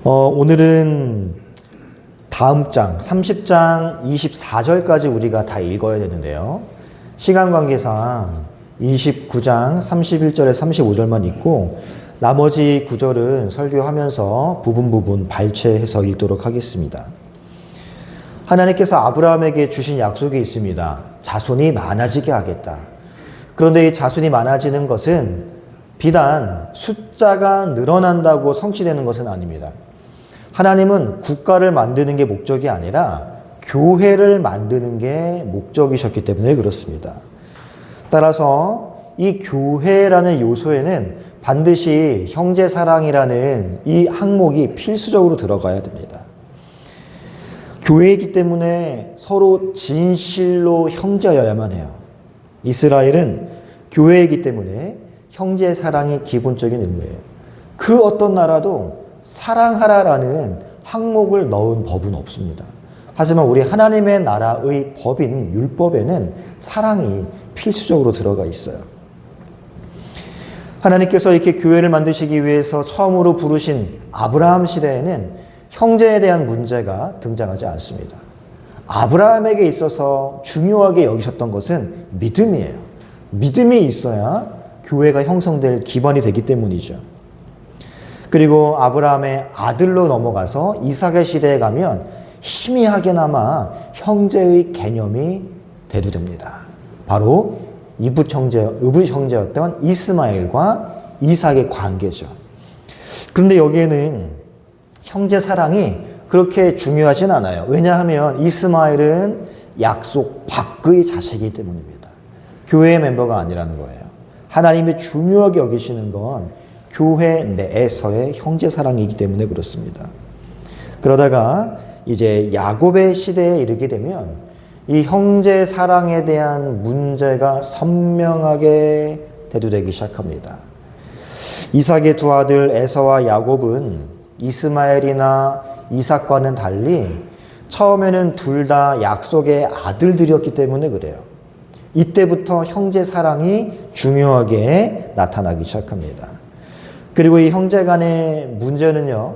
오늘은 다음 장 30장 24절까지 우리가 다 읽어야 되는데요. 시간 관계상 29장 31절에 35절만 읽고 나머지 구절은 설교하면서 부분 발췌해서 읽도록 하겠습니다. 하나님께서 아브라함에게 주신 약속이 있습니다. 자손이 많아지게 하겠다. 그런데 이 자손이 많아지는 것은 비단 숫자가 늘어난다고 성취되는 것은 아닙니다. 하나님은 국가를 만드는 게 목적이 아니라 교회를 만드는 게 목적이셨기 때문에 그렇습니다. 따라서 이 교회라는 요소에는 반드시 형제사랑이라는 이 항목이 필수적으로 들어가야 됩니다. 교회이기 때문에 서로 진실로 형제여야만 해요. 이스라엘은 교회이기 때문에 형제사랑이 기본적인 의무예요. 그 어떤 나라도 사랑하라라는 항목을 넣은 법은 없습니다. 하지만 우리 하나님의 나라의 법인 율법에는 사랑이 필수적으로 들어가 있어요. 하나님께서 이렇게 교회를 만드시기 위해서 처음으로 부르신 아브라함 시대에는 형제에 대한 문제가 등장하지 않습니다. 아브라함에게 있어서 중요하게 여기셨던 것은 믿음이에요. 믿음이 있어야 교회가 형성될 기반이 되기 때문이죠. 그리고 아브라함의 아들로 넘어가서 이삭의 시대에 가면 희미하게나마 형제의 개념이 대두됩니다. 바로 이붓 형제였던 이스마엘과 이삭의 관계죠. 그런데 여기에는 형제 사랑이 그렇게 중요하진 않아요. 왜냐하면 이스마엘은 약속 밖의 자식이기 때문입니다. 교회의 멤버가 아니라는 거예요. 하나님이 중요하게 여기시는 건 교회 내에서의 형제 사랑이기 때문에 그렇습니다. 그러다가 이제 야곱의 시대에 이르게 되면 이 형제 사랑에 대한 문제가 선명하게 대두되기 시작합니다. 이삭의 두 아들 에서와 야곱은 이스마엘이나 이삭과는 달리 처음에는 둘 다 약속의 아들들이었기 때문에 그래요. 이때부터 형제 사랑이 중요하게 나타나기 시작합니다. 그리고 이 형제 간의 문제는요,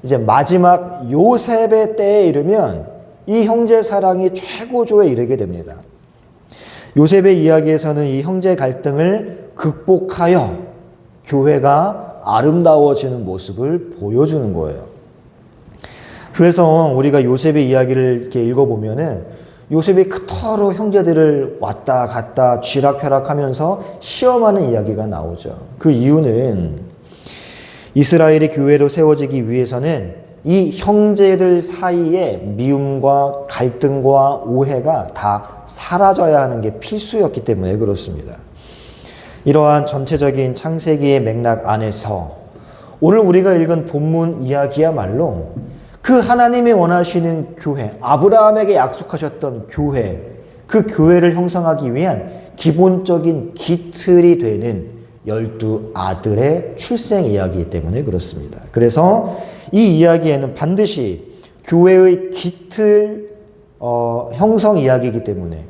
이제 마지막 요셉의 때에 이르면 이 형제 사랑이 최고조에 이르게 됩니다. 요셉의 이야기에서는 이 형제 갈등을 극복하여 교회가 아름다워지는 모습을 보여주는 거예요. 그래서 우리가 요셉의 이야기를 이렇게 읽어보면은 요셉이 그토록 형제들을 왔다 갔다 쥐락펴락하면서 시험하는 이야기가 나오죠. 그 이유는 이스라엘의 교회로 세워지기 위해서는 이 형제들 사이의 미움과 갈등과 오해가 다 사라져야 하는 게 필수였기 때문에 그렇습니다. 이러한 전체적인 창세기의 맥락 안에서 오늘 우리가 읽은 본문 이야기야말로 그 하나님이 원하시는 교회, 아브라함에게 약속하셨던 교회, 그 교회를 형성하기 위한 기본적인 기틀이 되는 12 아들의 출생 이야기이기 때문에 그렇습니다. 그래서 이 이야기에는 반드시 교회의 기틀 형성 이야기이기 때문에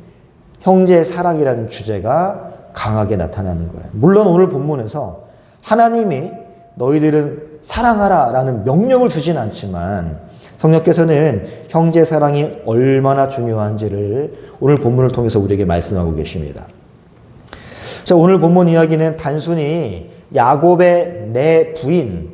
형제의 사랑이라는 주제가 강하게 나타나는 거예요. 물론 오늘 본문에서 하나님이 너희들은 사랑하라 라는 명령을 주진 않지만 성령께서는 형제 사랑이 얼마나 중요한지를 오늘 본문을 통해서 우리에게 말씀하고 계십니다. 자, 오늘 본문 이야기는 단순히 야곱의 네 부인,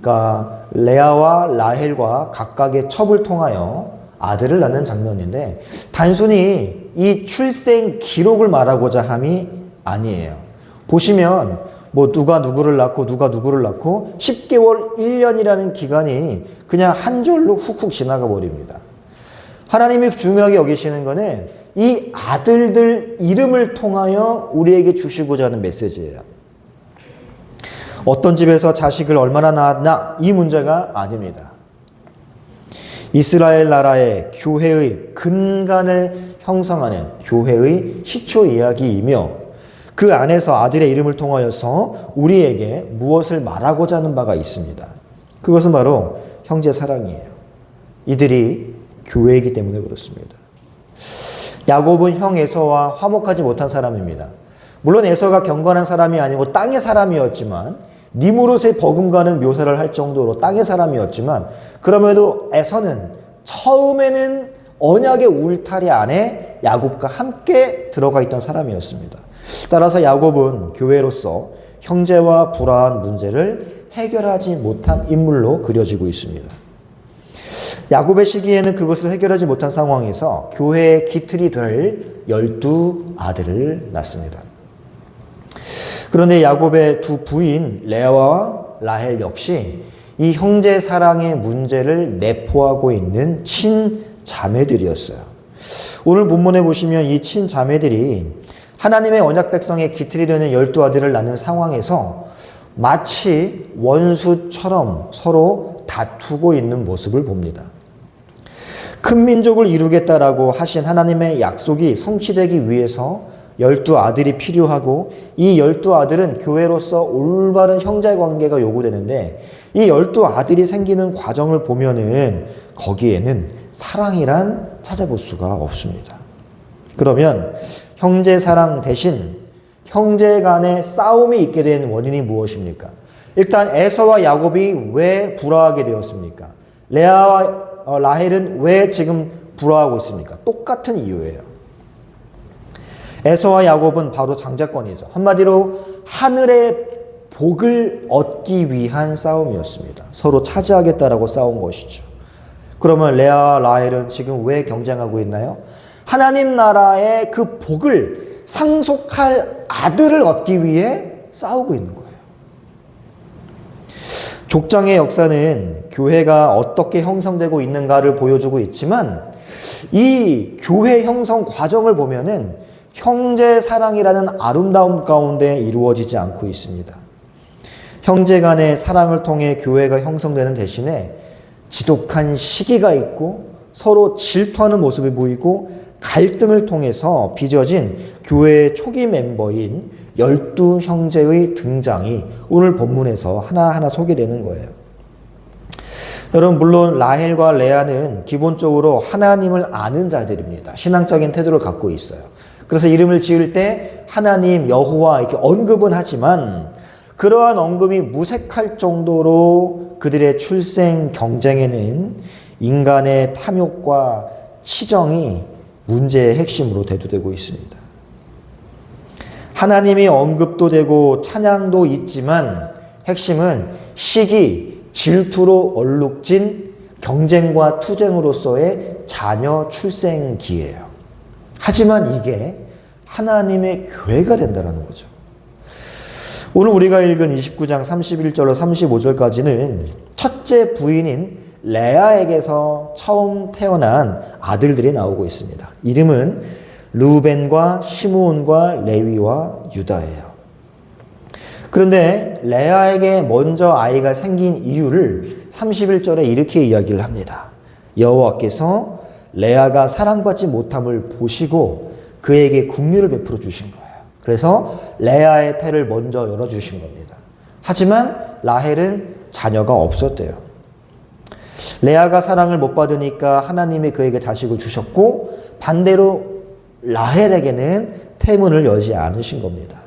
그러니까 레아와 라헬과 각각의 첩을 통하여 아들을 낳는 장면인데 단순히 이 출생 기록을 말하고자 함이 아니에요. 보시면 뭐 누가 누구를 낳고 누가 누구를 낳고 10개월 1년이라는 기간이 그냥 한 절로 훅훅 지나가 버립니다. 하나님이 중요하게 여기시는 거는 이 아들들 이름을 통하여 우리에게 주시고자 하는 메시지예요. 어떤 집에서 자식을 얼마나 낳았나 이 문제가 아닙니다. 이스라엘 나라의 교회의 근간을 형성하는 교회의 시초 이야기이며 그 안에서 아들의 이름을 통하여서 우리에게 무엇을 말하고자 하는 바가 있습니다. 그것은 바로 형제 사랑이에요. 이들이 교회이기 때문에 그렇습니다. 야곱은 형 에서와 화목하지 못한 사람입니다. 물론 에서가 경건한 사람이 아니고 땅의 사람이었지만 니무롯의 버금가는 묘사를 할 정도로 땅의 사람이었지만 그럼에도 에서는 처음에는 언약의 울타리 안에 야곱과 함께 들어가 있던 사람이었습니다. 따라서 야곱은 교회로서 형제와 불화한 문제를 해결하지 못한 인물로 그려지고 있습니다. 야곱의 시기에는 그것을 해결하지 못한 상황에서 교회의 기틀이 될 12아들을 낳습니다. 그런데 야곱의 두 부인 레아와 라헬 역시 이 형제 사랑의 문제를 내포하고 있는 친자매들이었어요. 오늘 본문에 보시면 이 친자매들이 하나님의 언약 백성의 기틀이 되는 12아들을 낳는 상황에서 마치 원수처럼 서로 다투고 있는 모습을 봅니다. 큰 민족을 이루겠다라고 하신 하나님의 약속이 성취되기 위해서 12아들이 필요하고 이 12아들은 교회로서 올바른 형제관계가 요구되는데 이 12아들이 생기는 과정을 보면은 거기에는 사랑이란 찾아볼 수가 없습니다. 그러면 형제 사랑 대신 형제 간의 싸움이 있게 된 원인이 무엇입니까? 일단 에서와 야곱이 왜 불화하게 되었습니까? 레아와 라헬은 왜 지금 불화하고 있습니까? 똑같은 이유예요. 에서와 야곱은 바로 장자권이죠. 한마디로 하늘의 복을 얻기 위한 싸움이었습니다. 서로 차지하겠다라고 싸운 것이죠. 그러면 레아와 라헬은 지금 왜 경쟁하고 있나요? 하나님 나라의 그 복을 상속할 아들을 얻기 위해 싸우고 있는 거예요. 족장의 역사는 교회가 어떻게 형성되고 있는가를 보여주고 있지만 이 교회 형성 과정을 보면은 형제 사랑이라는 아름다움 가운데 이루어지지 않고 있습니다. 형제 간의 사랑을 통해 교회가 형성되는 대신에 지독한 시기가 있고 서로 질투하는 모습이 보이고 갈등을 통해서 빚어진 교회의 초기 멤버인 12형제의 등장이 오늘 본문에서 하나하나 소개되는 거예요. 여러분, 물론 라헬과 레아는 기본적으로 하나님을 아는 자들입니다. 신앙적인 태도를 갖고 있어요. 그래서 이름을 지을 때 하나님, 여호와 이렇게 언급은 하지만 그러한 언급이 무색할 정도로 그들의 출생 경쟁에는 인간의 탐욕과 치정이 문제의 핵심으로 대두되고 있습니다. 하나님이 언급도 되고 찬양도 있지만 핵심은 시기, 질투로 얼룩진 경쟁과 투쟁으로서의 자녀 출생기예요. 하지만 이게 하나님의 교회가 된다는 거죠. 오늘 우리가 읽은 29장 31절로 35절까지는 첫째 부인인 레아에게서 처음 태어난 아들들이 나오고 있습니다. 이름은 르우벤과 시므온과 레위와 유다예요. 그런데 레아에게 먼저 아이가 생긴 이유를 31절에 이렇게 이야기를 합니다. 여호와께서 레아가 사랑받지 못함을 보시고 그에게 긍휼을 베풀어 주신 거예요. 그래서 레아의 태를 먼저 열어주신 겁니다. 하지만 라헬은 자녀가 없었대요. 레아가 사랑을 못 받으니까 하나님이 그에게 자식을 주셨고 반대로 라헬에게는 태문을 여지 않으신 겁니다.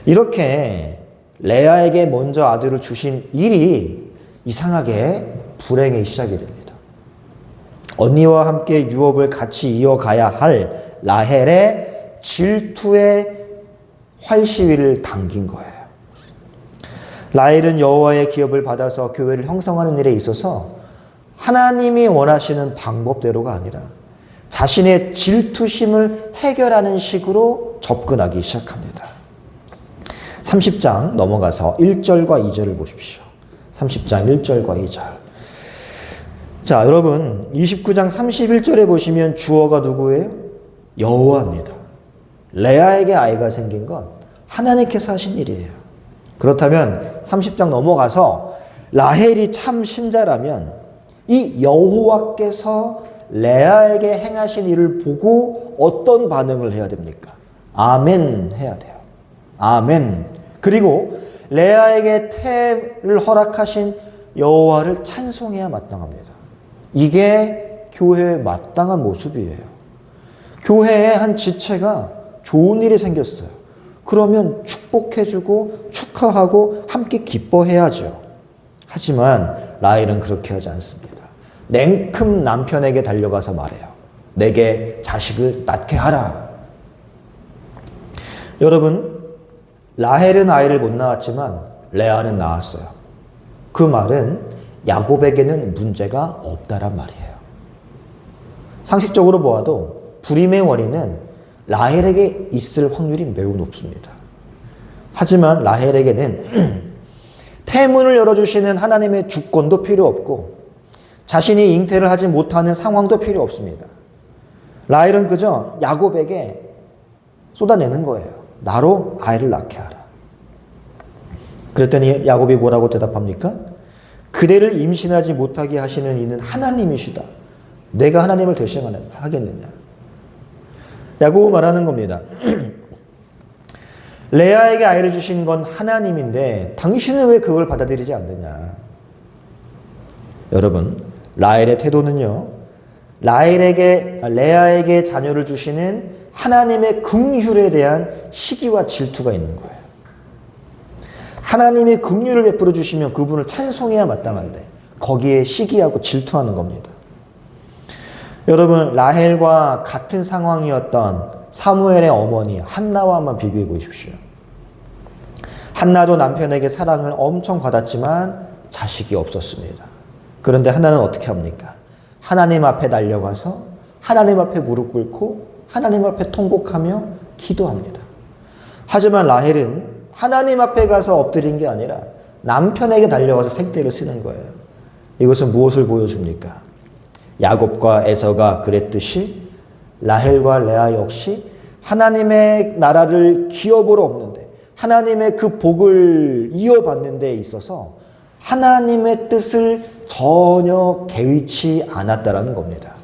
이렇게 레아에게 먼저 아들을 주신 일이 이상하게 불행의 시작이 됩니다. 언니와 함께 유업을 같이 이어가야 할 라헬의 질투의 활시위를 당긴 거예요. 라헬은 여호와의 기업을 받아서 교회를 형성하는 일에 있어서 하나님이 원하시는 방법대로가 아니라 자신의 질투심을 해결하는 식으로 접근하기 시작합니다. 30장 넘어가서 1절과 2절을 보십시오. 30장 1절과 2절. 자, 여러분 29장 31절에 보시면 주어가 누구예요? 여호와입니다. 레아에게 아이가 생긴 건 하나님께서 하신 일이에요. 그렇다면 30장 넘어가서 라헬이 참 신자라면 이 여호와께서 레아에게 행하신 일을 보고 어떤 반응을 해야 됩니까? 아멘 해야 돼요. 아멘. 그리고 레아에게 태를 허락하신 여호와를 찬송해야 마땅합니다. 이게 교회의 마땅한 모습이에요. 교회에 한 지체가 좋은 일이 생겼어요. 그러면 축복해주고 축하하고 함께 기뻐해야죠. 하지만 라헬은 그렇게 하지 않습니다. 냉큼 남편에게 달려가서 말해요. 내게 자식을 낳게 하라. 여러분, 라헬은 아이를 못 낳았지만 레아는 낳았어요. 그 말은 야곱에게는 문제가 없다란 말이에요. 상식적으로 보아도 불임의 원인은 라헬에게 있을 확률이 매우 높습니다. 하지만 라헬에게는 태문을 열어주시는 하나님의 주권도 필요 없고 자신이 잉태를 하지 못하는 상황도 필요 없습니다. 라헬은 그저 야곱에게 쏟아내는 거예요. 나로 아이를 낳게 하라. 그랬더니 야곱이 뭐라고 대답합니까? 그대를 임신하지 못하게 하시는 이는 하나님이시다. 내가 하나님을 대신하겠느냐. 야곱은 말하는 겁니다. 레아에게 아이를 주신 건 하나님인데 당신은 왜 그걸 받아들이지 않느냐. 여러분, 라헬의 태도는요, 레아에게 자녀를 주시는 하나님의 긍휼에 대한 시기와 질투가 있는 거예요. 하나님의 긍휼을 베풀어 주시면 그분을 찬송해야 마땅한데 거기에 시기하고 질투하는 겁니다. 여러분, 라헬과 같은 상황이었던 사무엘의 어머니 한나와 한번 비교해 보십시오. 한나도 남편에게 사랑을 엄청 받았지만 자식이 없었습니다. 그런데 한나는 어떻게 합니까? 하나님 앞에 달려가서 하나님 앞에 무릎 꿇고 하나님 앞에 통곡하며 기도합니다. 하지만 라헬은 하나님 앞에 가서 엎드린 게 아니라 남편에게 달려가서 생떼를 쓰는 거예요. 이것은 무엇을 보여줍니까? 야곱과 에서가 그랬듯이 라헬과 레아 역시 하나님의 나라를 기업으로 얻는데 하나님의 그 복을 이어받는 데 있어서 하나님의 뜻을 전혀 개의치 않았다라는 겁니다.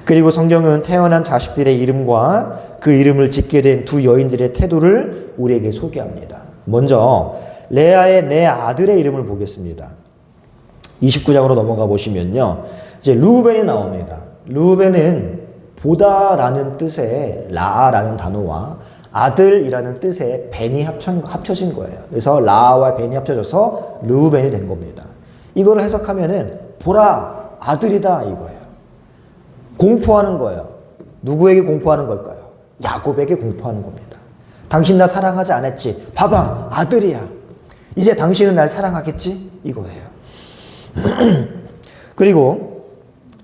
그리고 성경은 태어난 자식들의 이름과 그 이름을 짓게 된 두 여인들의 태도를 우리에게 소개합니다. 먼저 레아의 내 아들의 이름을 보겠습니다. 29장으로 넘어가 보시면요. 이제 루벤이 나옵니다. 루벤은 보다라는 뜻의 라라는 단어와 아들이라는 뜻의 벤이 합쳐진 거예요. 그래서 라와 벤이 합쳐져서 루벤이 된 겁니다. 이걸 해석하면은 보라, 아들이다 이거예요. 공포하는 거예요. 누구에게 공포하는 걸까요? 야곱에게 공포하는 겁니다. 당신 나 사랑하지 않았지? 봐봐, 아들이야. 이제 당신은 날 사랑하겠지? 이거예요. 그리고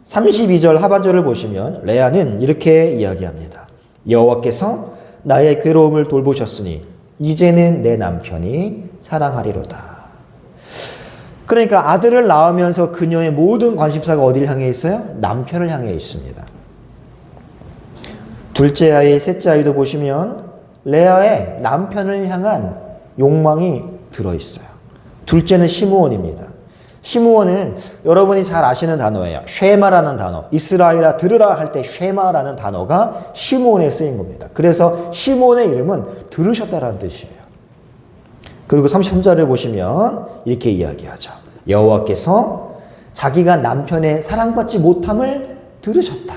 32절 하반절을 보시면 레아는 이렇게 이야기합니다. 여호와께서 나의 괴로움을 돌보셨으니 이제는 내 남편이 사랑하리로다. 그러니까 아들을 낳으면서 그녀의 모든 관심사가 어디를 향해 있어요? 남편을 향해 있습니다. 둘째 아이, 셋째 아이도 보시면 레아의 남편을 향한 욕망이 들어있어요. 둘째는 시므온입니다. 시므온은 여러분이 잘 아시는 단어예요. 쉐마라는 단어. 이스라엘아 들으라 할 때 쉐마라는 단어가 시므온에 쓰인 겁니다. 그래서 시므온의 이름은 들으셨다라는 뜻이에요. 그리고 33절을 보시면 이렇게 이야기하죠. 여호와께서 자기가 남편의 사랑받지 못함을 들으셨다.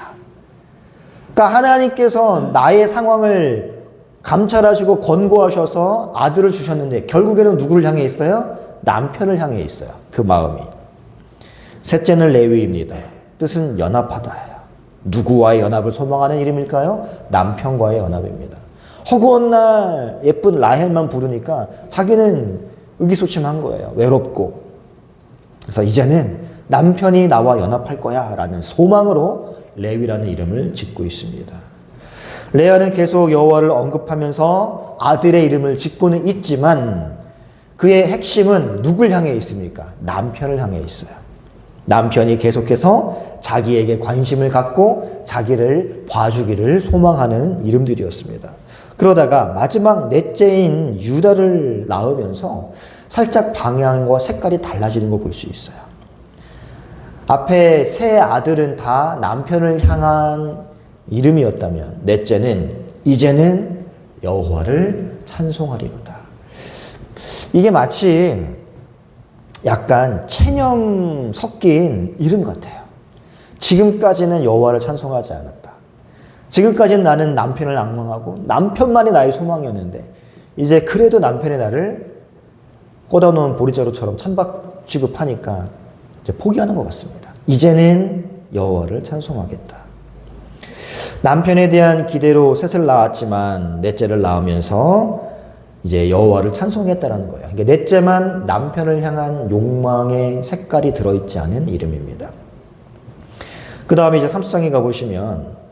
그러니까 하나님께서 나의 상황을 감찰하시고 권고하셔서 아들을 주셨는데 결국에는 누구를 향해 있어요? 남편을 향해 있어요. 그 마음이. 셋째는 레위입니다. 뜻은 연합하다예요. 누구와의 연합을 소망하는 이름일까요? 남편과의 연합입니다. 허구한 날 예쁜 라헬만 부르니까 자기는 의기소침한 거예요. 외롭고. 그래서 이제는 남편이 나와 연합할 거야 라는 소망으로 레위라는 이름을 짓고 있습니다. 레아는 계속 여호와를 언급하면서 아들의 이름을 짓고는 있지만 그의 핵심은 누굴 향해 있습니까? 남편을 향해 있어요. 남편이 계속해서 자기에게 관심을 갖고 자기를 봐주기를 소망하는 이름들이었습니다. 그러다가 마지막 넷째인 유다를 낳으면서 살짝 방향과 색깔이 달라지는 걸 볼 수 있어요. 앞에 세 아들은 다 남편을 향한 이름이었다면 넷째는 이제는 여호와를 찬송하리로다. 이게 마치 약간 체념 섞인 이름 같아요. 지금까지는 여호와를 찬송하지 않았다. 지금까지는 나는 남편을 앙망하고 남편만이 나의 소망이었는데 이제 그래도 남편이 나를 꽂아놓은 보리자루처럼 찬밥 취급하니까 이제 포기하는 것 같습니다. 이제는 여호와를 찬송하겠다. 남편에 대한 기대로 셋을 낳았지만 넷째를 낳으면서 이제 여호와를 찬송했다라는 거예요. 그러니까 넷째만 남편을 향한 욕망의 색깔이 들어있지 않은 이름입니다. 그 다음에 이제 30장에 가보시면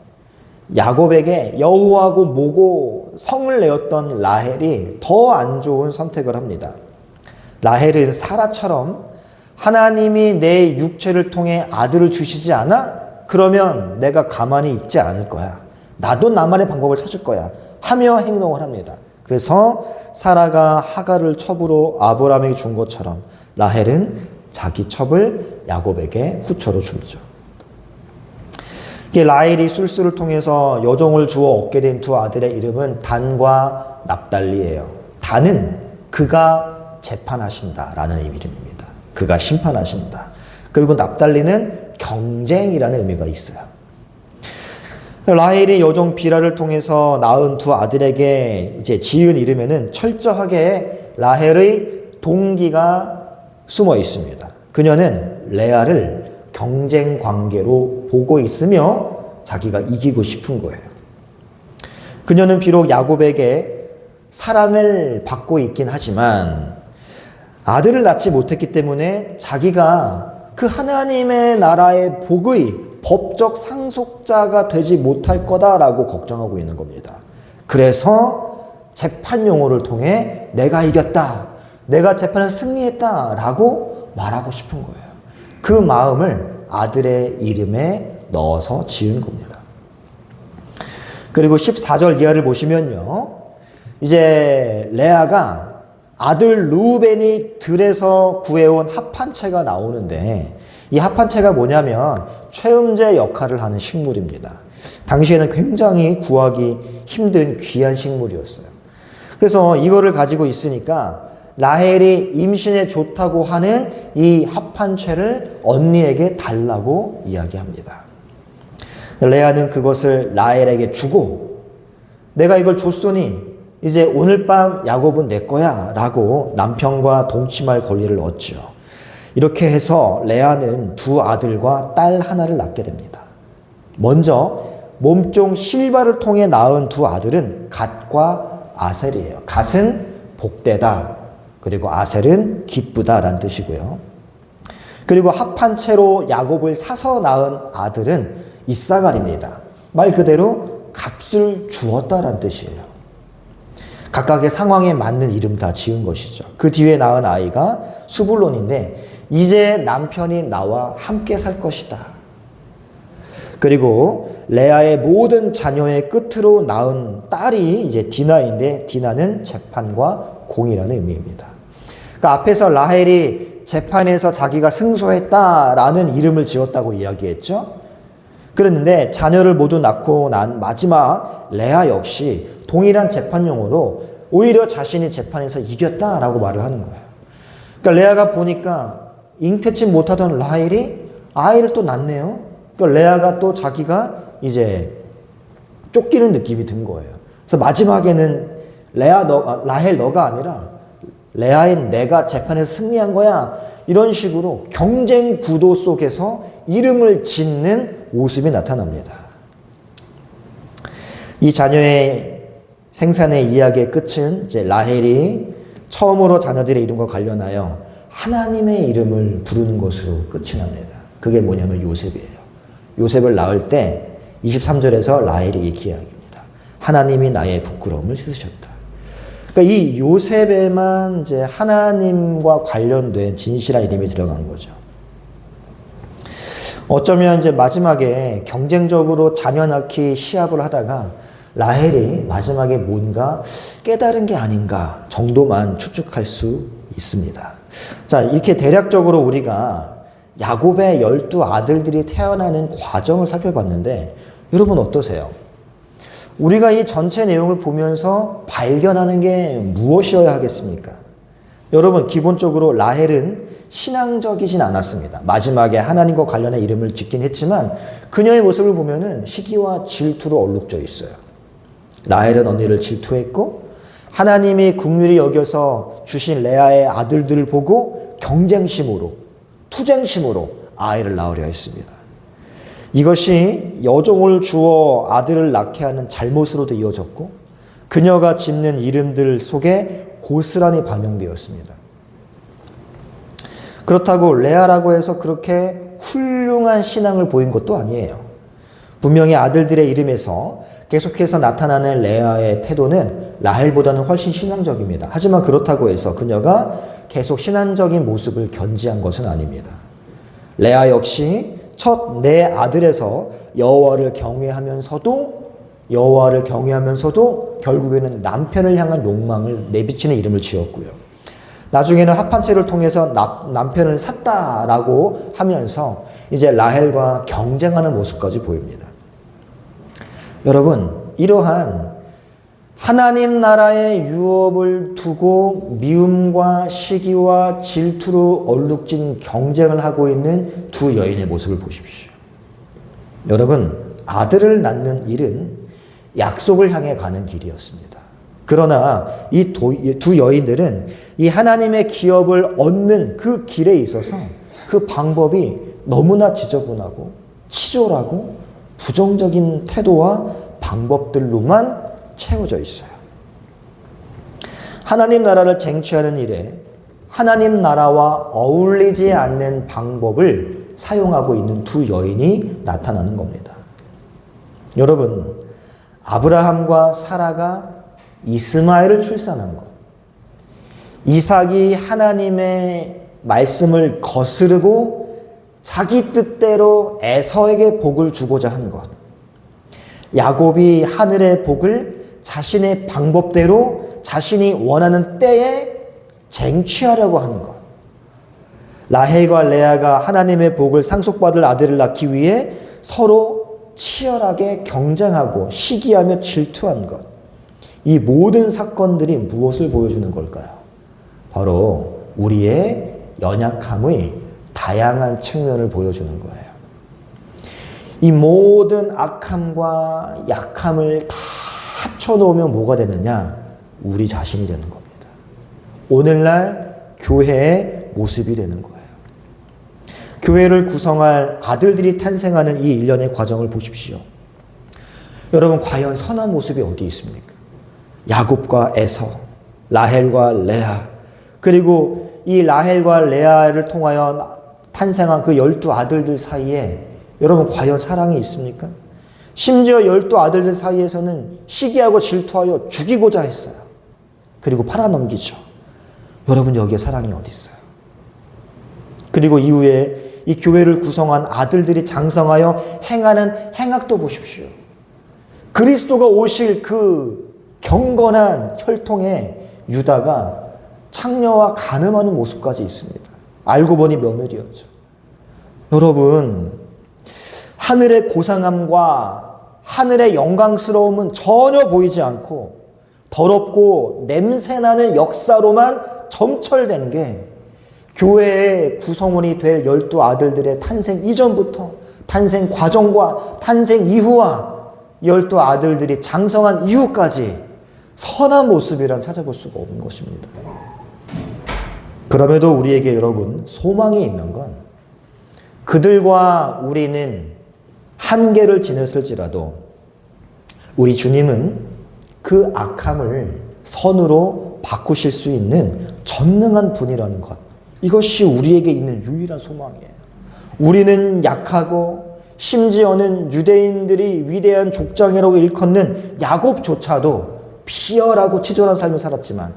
야곱에게 여호와고 뭐고 성을 내었던 라헬이 더 안 좋은 선택을 합니다. 라헬은 사라처럼 하나님이 내 육체를 통해 아들을 주시지 않아? 그러면 내가 가만히 있지 않을 거야. 나도 나만의 방법을 찾을 거야. 하며 행동을 합니다. 그래서 사라가 하갈을 첩으로 아브라함에게 준 것처럼 라헬은 자기 첩을 야곱에게 후처로 주죠. 라헬이 술수를 통해서 여종을 주어 얻게 된 두 아들의 이름은 단과 납달리예요. 단은 그가 재판하신다라는 이름입니다. 그가 심판하신다. 그리고 납달리는 경쟁이라는 의미가 있어요. 라헬이 여종 비라를 통해서 낳은 두 아들에게 이제 지은 이름에는 철저하게 라헬의 동기가 숨어 있습니다. 그녀는 레아를 경쟁 관계로 보고 있으며 자기가 이기고 싶은 거예요. 그녀는 비록 야곱에게 사랑을 받고 있긴 하지만 아들을 낳지 못했기 때문에 자기가 그 하나님의 나라의 복의 법적 상속자가 되지 못할 거다라고 걱정하고 있는 겁니다. 그래서 재판 용어를 통해 내가 이겼다, 내가 재판에서 승리했다라고 말하고 싶은 거예요. 그 마음을 아들의 이름에 넣어서 지은 겁니다. 그리고 14절 이하를 보시면요, 이제 레아가 아들 루벤이 들에서 구해온 합판채가 나오는데 이 합판채가 뭐냐면 최음제 역할을 하는 식물입니다. 당시에는 굉장히 구하기 힘든 귀한 식물이었어요. 그래서 이거를 가지고 있으니까 라헬이 임신에 좋다고 하는 이 합판채를 언니에게 달라고 이야기합니다. 레아는 그것을 라헬에게 주고 내가 이걸 줬으니 이제 오늘 밤 야곱은 내 거야 라고 남편과 동침할 권리를 얻죠. 이렇게 해서 레아는 두 아들과 딸 하나를 낳게 됩니다. 먼저 몸종 실바를 통해 낳은 두 아들은 갓과 아셀이에요. 갓은 복되다, 그리고 아셀은 기쁘다라는 뜻이고요. 그리고 합판채로 야곱을 사서 낳은 아들은 이사갈입니다. 말 그대로 값을 주었다라는 뜻이에요. 각각의 상황에 맞는 이름 다 지은 것이죠. 그 뒤에 낳은 아이가 수불론인데 이제 남편이 나와 함께 살 것이다. 그리고 레아의 모든 자녀의 끝으로 낳은 딸이 이제 디나인데 디나는 재판과 공이라는 의미입니다. 그러니까 앞에서 라헬이 재판에서 자기가 승소했다라는 이름을 지었다고 이야기했죠. 그랬는데 자녀를 모두 낳고 난 마지막 레아 역시 동일한 재판용어로 오히려 자신이 재판에서 이겼다라고 말을 하는 거예요. 그러니까 레아가 보니까 잉태치 못하던 라헬이 아이를 또 낳네요. 그러니까 레아가 또 자기가 이제 쫓기는 느낌이 든 거예요. 그래서 마지막에는 라헬 너가 아니라 레아인 내가 재판에서 승리한 거야. 이런 식으로 경쟁 구도 속에서 이름을 짓는 모습이 나타납니다. 이 자녀의 생산의 이야기의 끝은 이제 라헬이 처음으로 자녀들의 이름과 관련하여 하나님의 이름을 부르는 것으로 끝이 납니다. 그게 뭐냐면 요셉이에요. 요셉을 낳을 때 23절에서 라헬이 이렇게 이야기합니다. 하나님이 나의 부끄러움을 씻으셨다. 그러니까 이 요셉에만 이제 하나님과 관련된 진실한 이름이 들어간 거죠. 어쩌면 이제 마지막에 경쟁적으로 자녀 낳기 시합을 하다가 라헬이 마지막에 뭔가 깨달은 게 아닌가 정도만 추측할 수 있습니다. 자, 이렇게 대략적으로 우리가 야곱의 12아들들이 태어나는 과정을 살펴봤는데 여러분 어떠세요? 우리가 이 전체 내용을 보면서 발견하는 게 무엇이어야 하겠습니까? 여러분 기본적으로 라헬은 신앙적이진 않았습니다. 마지막에 하나님과 관련해 이름을 짓긴 했지만 그녀의 모습을 보면은 시기와 질투로 얼룩져 있어요. 라헬은 언니를 질투했고 하나님이 긍휼히 여겨서 주신 레아의 아들들을 보고 경쟁심으로, 투쟁심으로 아이를 낳으려 했습니다. 이것이 여종을 주어 아들을 낳게 하는 잘못으로도 이어졌고 그녀가 짓는 이름들 속에 고스란히 반영되었습니다. 그렇다고 레아라고 해서 그렇게 훌륭한 신앙을 보인 것도 아니에요. 분명히 아들들의 이름에서 계속해서 나타나는 레아의 태도는 라헬보다는 훨씬 신앙적입니다. 하지만 그렇다고 해서 그녀가 계속 신앙적인 모습을 견지한 것은 아닙니다. 레아 역시 첫 네 아들에서 여호와를 경외하면서도 결국에는 남편을 향한 욕망을 내비치는 이름을 지었고요. 나중에는 합한체를 통해서 남편을 샀다라고 하면서 이제 라헬과 경쟁하는 모습까지 보입니다. 여러분, 이러한 하나님 나라의 유업을 두고 미움과 시기와 질투로 얼룩진 경쟁을 하고 있는 두 여인의 모습을 보십시오. 여러분, 아들을 낳는 일은 약속을 향해 가는 길이었습니다. 그러나 이 두 여인들은 이 하나님의 기업을 얻는 그 길에 있어서 그 방법이 너무나 지저분하고 치졸하고 부정적인 태도와 방법들로만 채워져 있어요. 하나님 나라를 쟁취하는 일에 하나님 나라와 어울리지 않는 방법을 사용하고 있는 두 여인이 나타나는 겁니다. 여러분, 아브라함과 사라가 이스마엘을 출산한 것, 이삭이 하나님의 말씀을 거스르고 자기 뜻대로 에서에게 복을 주고자 한 것, 야곱이 하늘의 복을 자신의 방법대로 자신이 원하는 때에 쟁취하려고 하는 것, 라헬과 레아가 하나님의 복을 상속받을 아들을 낳기 위해 서로 치열하게 경쟁하고 시기하며 질투한 것, 이 모든 사건들이 무엇을 보여주는 걸까요? 바로 우리의 연약함의 다양한 측면을 보여주는 거예요. 이 모든 악함과 약함을 다 합쳐놓으면 뭐가 되느냐? 우리 자신이 되는 겁니다. 오늘날 교회의 모습이 되는 거예요. 교회를 구성할 아들들이 탄생하는 이 일련의 과정을 보십시오. 여러분, 과연 선한 모습이 어디 있습니까? 야곱과 에서, 라헬과 레아, 그리고 이 라헬과 레아를 통하여 탄생한 그 12 아들들 사이에 여러분 과연 사랑이 있습니까? 심지어 12 아들들 사이에서는 시기하고 질투하여 죽이고자 했어요. 그리고 팔아넘기죠. 여러분, 여기에 사랑이 어디 있어요? 그리고 이후에 이 교회를 구성한 아들들이 장성하여 행하는 행악도 보십시오. 그리스도가 오실 그 경건한 혈통의 유다가 창녀와 간음하는 모습까지 있습니다. 알고 보니 며느리였죠. 여러분, 하늘의 고상함과 하늘의 영광스러움은 전혀 보이지 않고 더럽고 냄새나는 역사로만 점철된 게 교회의 구성원이 될 12 아들들의 탄생 이전부터 탄생 과정과 탄생 이후와 12 아들들이 장성한 이후까지 선한 모습이란 찾아볼 수가 없는 것입니다. 그럼에도 우리에게 여러분 소망이 있는 건 그들과 우리는 한계를 지냈을지라도 우리 주님은 그 악함을 선으로 바꾸실 수 있는 전능한 분이라는 것, 이것이 우리에게 있는 유일한 소망이에요. 우리는 약하고 심지어는 유대인들이 위대한 족장이라고 일컫는 야곱조차도 비열하고 치졸한 삶을 살았지만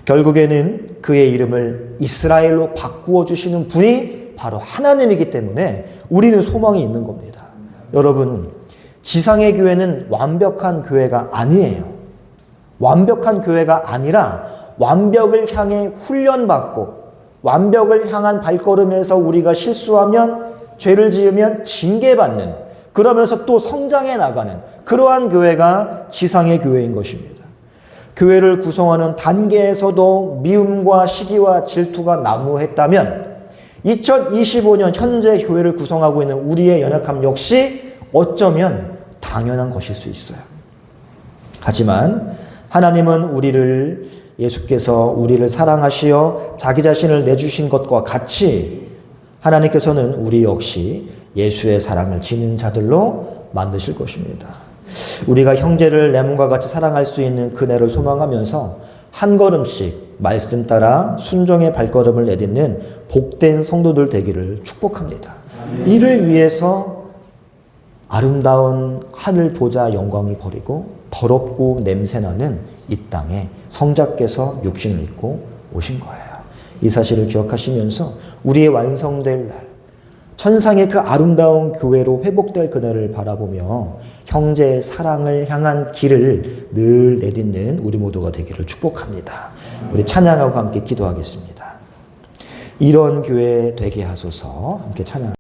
결국에는 그의 이름을 이스라엘로 바꾸어 주시는 분이 바로 하나님이기 때문에 우리는 소망이 있는 겁니다. 여러분, 지상의 교회는 완벽한 교회가 아니에요. 완벽한 교회가 아니라 완벽을 향해 훈련받고 완벽을 향한 발걸음에서 우리가 실수하면, 죄를 지으면 징계받는, 그러면서 또 성장해 나가는 그러한 교회가 지상의 교회인 것입니다. 교회를 구성하는 단계에서도 미움과 시기와 질투가 난무했다면 2025년 현재 교회를 구성하고 있는 우리의 연약함 역시 어쩌면 당연한 것일 수 있어요. 하지만 하나님은 예수께서 우리를 사랑하시어 자기 자신을 내주신 것과 같이 하나님께서는 우리 역시 예수의 사랑을 지닌 자들로 만드실 것입니다. 우리가 형제를 내 몸과 같이 사랑할 수 있는 그날을 소망하면서 한 걸음씩 말씀 따라 순종의 발걸음을 내딛는 복된 성도들 되기를 축복합니다. 이를 위해서 아름다운 하늘 보좌 영광을 버리고 더럽고 냄새나는 이 땅에 성자께서 육신을 입고 오신 거예요. 이 사실을 기억하시면서 우리의 완성될 날, 천상의 그 아름다운 교회로 회복될 그날을 바라보며 형제의 사랑을 향한 길을 늘 내딛는 우리 모두가 되기를 축복합니다. 우리 찬양하고 함께 기도하겠습니다. 이런 교회 되게 하소서. 함께 찬양.